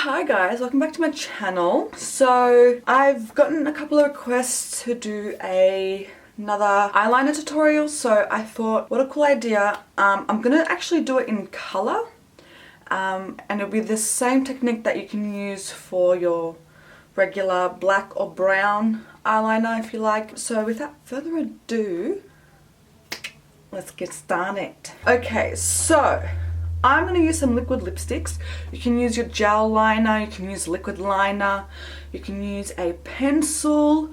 Hi guys, welcome back to my channel. So I've gotten a couple of requests to do another eyeliner tutorial, so I thought what a cool idea. I'm gonna actually do it in color, and it'll be the same technique that you can use for your regular black or brown eyeliner if you like. So without further ado, let's get started. Okay, so I'm going to use some liquid lipsticks. You can use your gel liner, you can use liquid liner, you can use a pencil,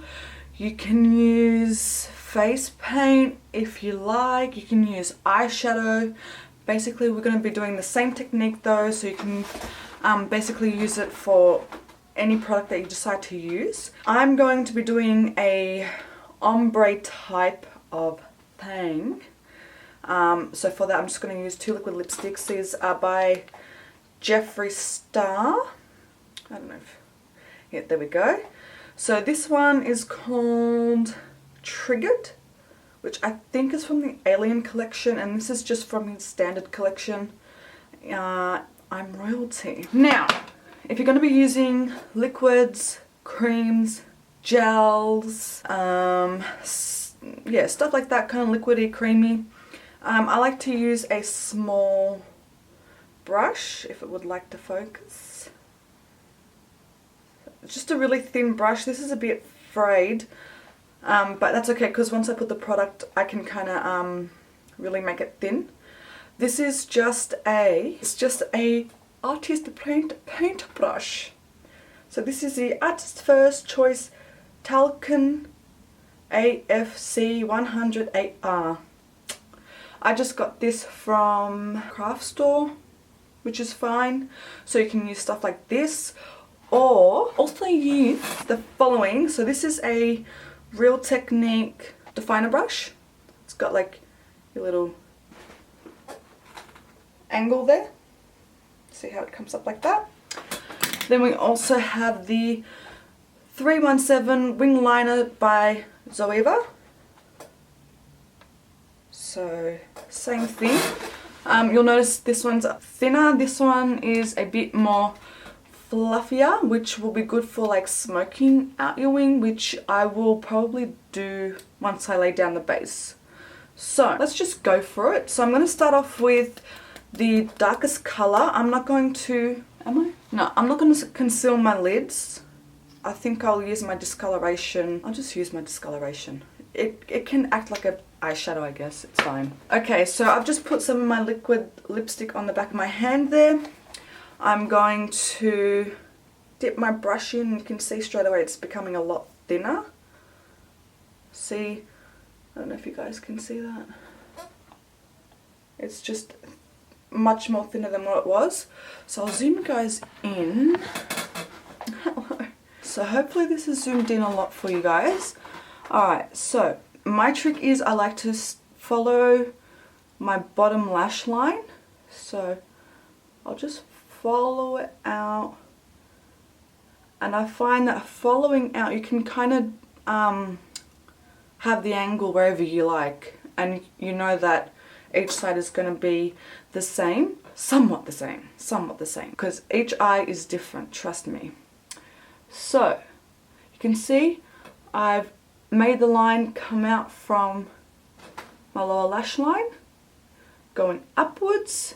you can use face paint if you like, you can use eyeshadow. Basically we're going to be doing the same technique though, so you can basically use it for any product that you decide to use. I'm going to be doing a ombre type of thing. So for that I'm just going to use two liquid lipsticks. These are by Jeffree Star. I don't know if... yeah, there we go. So this one is called Triggered, which I think is from the Alien collection, and this is just from his standard collection. I'm royalty. Now, if you're going to be using liquids, creams, gels, yeah, stuff like that, kind of liquidy, creamy, I like to use a small brush, if it would like to focus. Just a really thin brush. This is a bit frayed, but that's okay because once I put the product I can kind of really make it thin. This is just a artist paint brush. So this is the Artist First Choice Talcon AFC 108R. I just got this from craft store, which is fine. So you can use stuff like this, or also use the following. So this is a Real Technique definer brush. It's got like your little angle there. See how it comes up like that. Then we also have the 317 Wing Liner by Zoeva. So same thing. You'll notice this one's thinner. This one is a bit more fluffier, which will be good for like smoking out your wing, which I will probably do once I lay down the base. So let's just go for it. So I'm going to start off with the darkest color. I'm not going to, am I? No, I'm not going to conceal my lids. I think I'll use my discoloration. I'll just use my discoloration. It can act like a eyeshadow, I guess. It's fine. Okay, so I've just put some of my liquid lipstick on the back of my hand there. I'm going to dip my brush in. You can see straight away it's becoming a lot thinner. See, I don't know if you guys can see that. It's just much more thinner than what it was. So I'll zoom you guys in. Hello. So hopefully this is zoomed in a lot for you guys. Alright, so my trick is I like to follow my bottom lash line. So I'll just follow it out. And I find that following out, you can kind of have the angle wherever you like. And you know that each side is going to be the same. Somewhat the same. Somewhat the same. Because each eye is different, trust me. So, you can see I've made the line come out from my lower lash line, going upwards.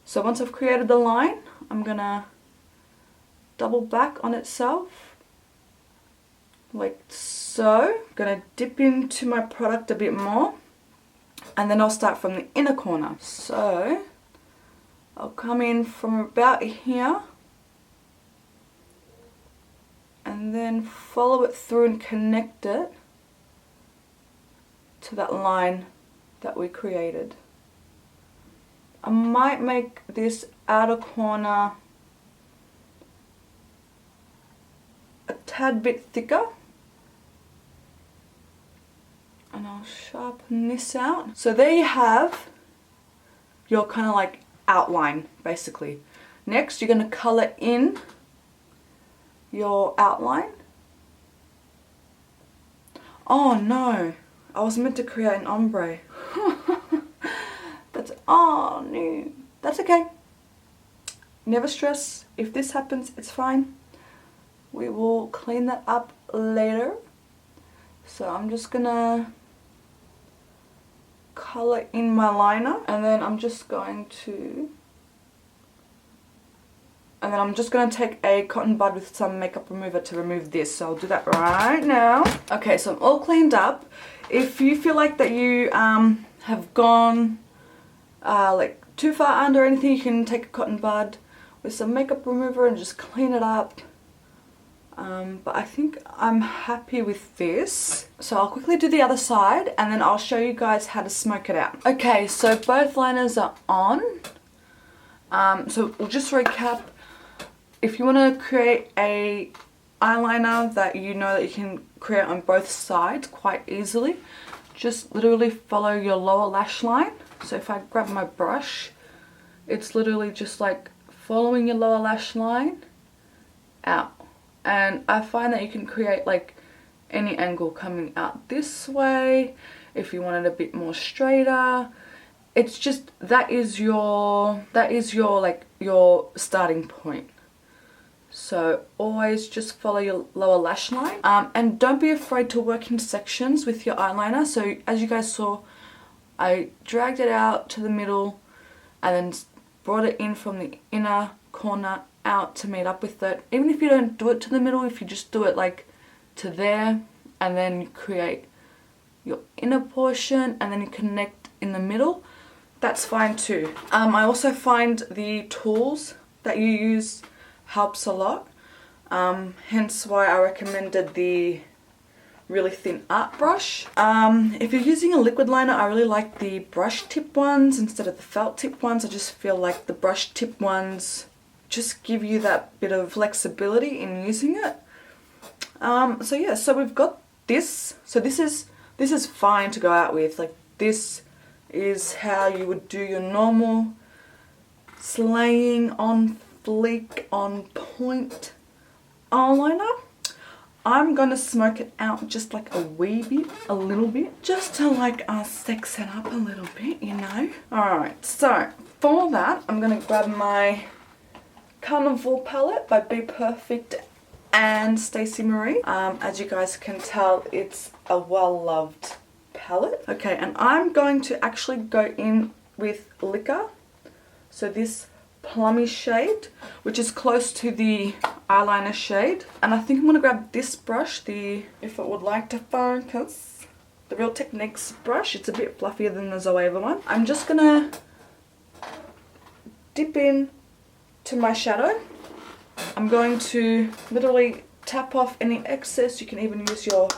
So once I've created the line, I'm gonna double back on itself, like so. Gonna dip into my product a bit more, and then I'll start from the inner corner. So I'll come in from about here, and then follow it through and connect it to that line that we created. I might make this outer corner a tad bit thicker, and I'll sharpen this out. So there you have your kind of like outline basically. Next you're going to colour in your outline. Oh no, I was meant to create an ombre. Oh no, that's okay. Never stress. if this happens, it's fine. We will clean that up later. So I'm just gonna color in my liner, and then I'm just going to take a cotton bud with some makeup remover to remove this. So I'll do that right now. Okay, so I'm all cleaned up. If you feel like that you have gone like too far under anything, you can take a cotton bud with some makeup remover and just clean it up. But I think I'm happy with this. So I'll quickly do the other side and then I'll show you guys how to smoke it out. Okay, so both liners are on. So we'll just recap. If you want to create a eyeliner that you know that you can create on both sides quite easily, just literally follow your lower lash line. So if I grab my brush, it's literally just like following your lower lash line out. And I find that you can create like any angle coming out this way if you want it a bit more straighter. It's just that is your like your starting point. So always just follow your lower lash line, and don't be afraid to work in sections with your eyeliner. So as you guys saw, I dragged it out to the middle and then brought it in from the inner corner out to meet up with it. Even if you don't do it to the middle, if you just do it like to there and then you create your inner portion and then you connect in the middle, that's fine too. I also find the tools that you use helps a lot, hence why I recommended the really thin art brush. If you're using a liquid liner, I really like the brush tip ones instead of the felt tip ones. I just feel like the brush tip ones just give you that bit of flexibility in using it. So yeah, so we've got this. So this is fine to go out with. Like this is how you would do your normal slaying on fleek on point eyeliner. I'm gonna smoke it out just like a wee bit, a little bit, just to like sex it up a little bit, you know. Alright, so for that I'm gonna grab my Carnival palette by Be Perfect and Stacey Marie. As you guys can tell, it's a well-loved palette. Okay, and I'm going to actually go in with Liquor. So this plummy shade, which is close to the eyeliner shade. And I think I'm going to grab this brush, the If It Would Like to Focus, the Real Techniques brush. It's a bit fluffier than the Zoeva one. I'm just going to dip in to my shadow. I'm going to literally tap off any excess. You can even use your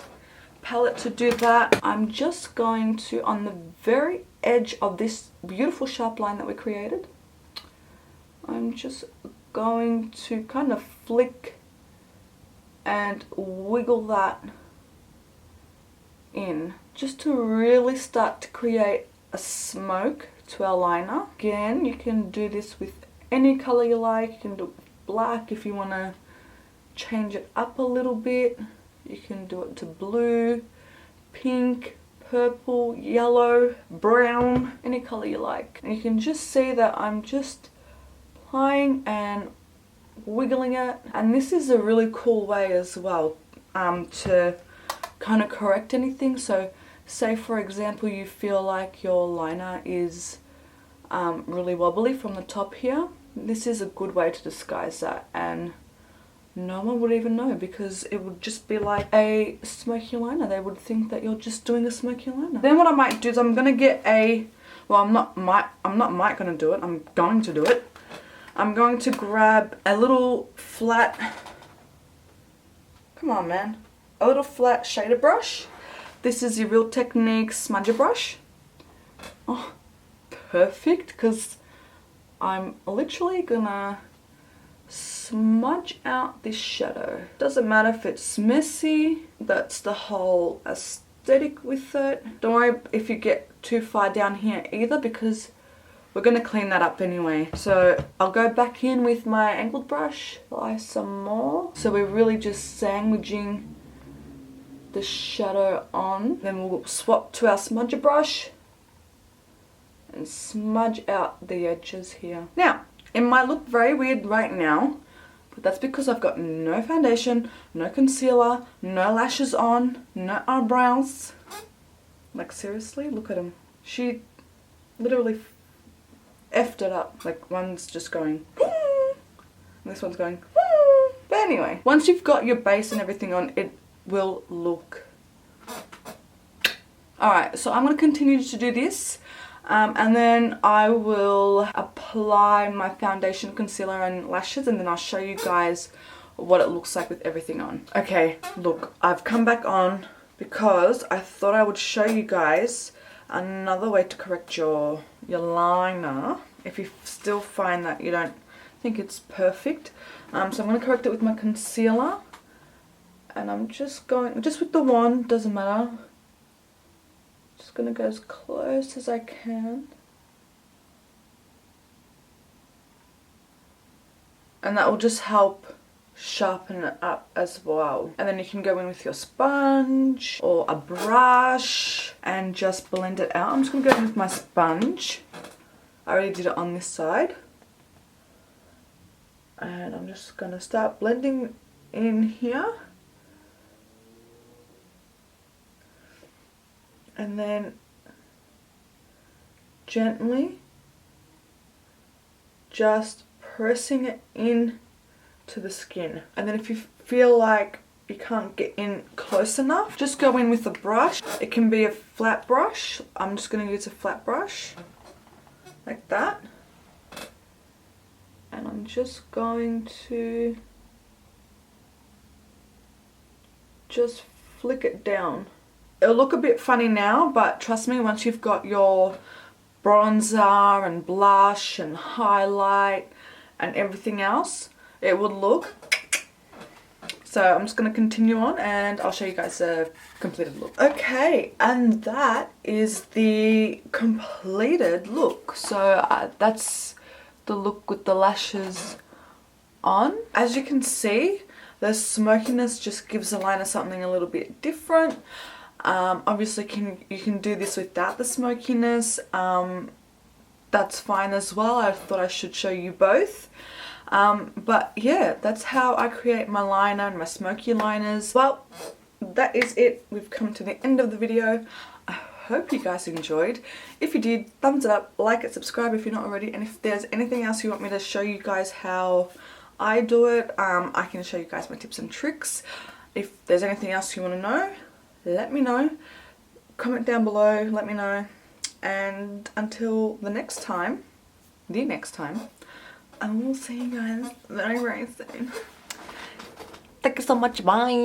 palette to do that. I'm just going to, on the very edge of this beautiful sharp line that we created, I'm just going to kind of flick and wiggle that in just to really start to create a smoke to our liner. Again, you can do this with any color you like. You can do it with black if you want to change it up a little bit. You can do it to blue, pink, purple, yellow, brown, any color you like. And you can just see that I'm just applying and wiggling it. And this is a really cool way as well to kind of correct anything. So say for example you feel like your liner is really wobbly from the top here. This is a good way to disguise that, and no one would even know because it would just be like a smoky liner. They would think that you're just doing a smoky liner. Then what I might do is I'm gonna get a, well, I'm not gonna do it, I'm going to do it. I'm going to grab a little flat, come on man, a little flat shader brush. This is the Real Techniques smudger brush. Oh, perfect, because I'm literally gonna smudge out this shadow. Doesn't matter if it's messy, that's the whole aesthetic with it. Don't worry if you get too far down here either, because we're gonna clean that up anyway. So I'll go back in with my angled brush, apply some more. So we're really just sandwiching the shadow on. Then we'll swap to our smudger brush and smudge out the edges here. Now, it might look very weird right now, But that's because I've got no foundation, no concealer, no lashes on, no eyebrows. Like seriously, look at him. She literally effed it up. Like one's just going, this one's going, but anyway, once you've got your base and everything on, it will look. Alright, so I'm going to continue to do this. And then I will apply my foundation, concealer and lashes, and then I'll show you guys what it looks like with everything on. Okay, look, I've come back on because I thought I would show you guys another way to correct your liner if you still find that you don't think it's perfect. So I'm going to correct it with my concealer, and I'm just going, just with the wand, doesn't matter. Just going to go as close as I can. And that will just help sharpen it up as well. And then you can go in with your sponge or a brush and just blend it out. I'm just going to go in with my sponge. I already did it on this side. And I'm just going to start blending in here. And then gently just pressing it in to the skin. And then if you feel like you can't get in close enough, just go in with a brush. It can be a flat brush. I'm just going to use a flat brush like that. And I'm just going to just flick it down. It'll look a bit funny now, but trust me, once you've got your bronzer and blush and highlight and everything else, it would look. So I'm just going to continue on and I'll show you guys a completed look. Okay, and that is the completed look. So that's the look with the lashes on. As you can see, the smokiness just gives the liner something a little bit different. Obviously you can do this without the smokiness. That's fine as well. I thought I should show you both. But yeah, that's how I create my liner and my smoky liners. Well, that is it. We've come to the end of the video. I hope you guys enjoyed. If you did, thumbs it up, like it, subscribe if you're not already, and if there's anything else you want me to show you guys how I do it, I can show you guys my tips and tricks. If there's anything else you want to know, let me know. Comment down below, let me know. And until the next time, I will see you guys very, very soon. Thank you so much, bye!